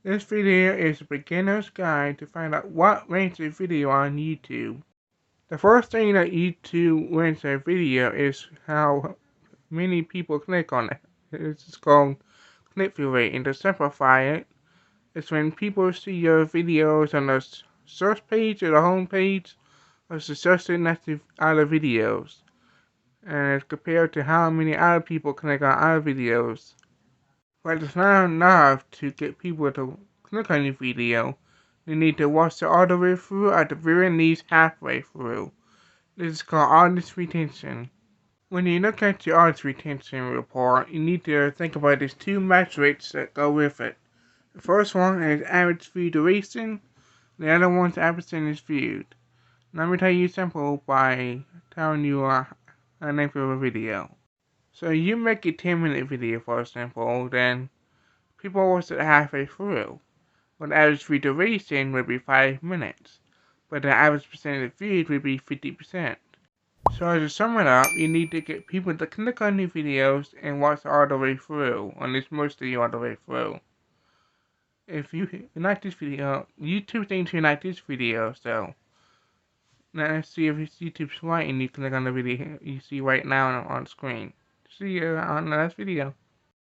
This video is a beginner's guide to find out what ranks a video on YouTube. The first thing that YouTube ranks a video is how many people click on it. It's called click-through rate, and to simplify it, it's when people see your videos on the search page or the home page or suggested next to other videos, and it's compared to how many other people click on other videos. But it's not enough to get people to click on your video. You need to watch it all the way through, at the very least halfway through. This is called audience retention. When you look at your audience retention report, you need to think about these two metrics that go with it. The first one is average view duration, the other one's average percentage viewed. Let me tell you simple by telling you a name of a video. So you make a 10-minute video, for example, then people watch it halfway through. But the average view duration would be 5 minutes, but the average percentage viewed would be 50%. So to sum it up, you need to get people to click on your videos and watch all the way through, or at least most of you all the way through. If you like this video, YouTube thinks you like this video, so let's see if YouTube's right and you click on the video you see right now on screen. See you on the next video.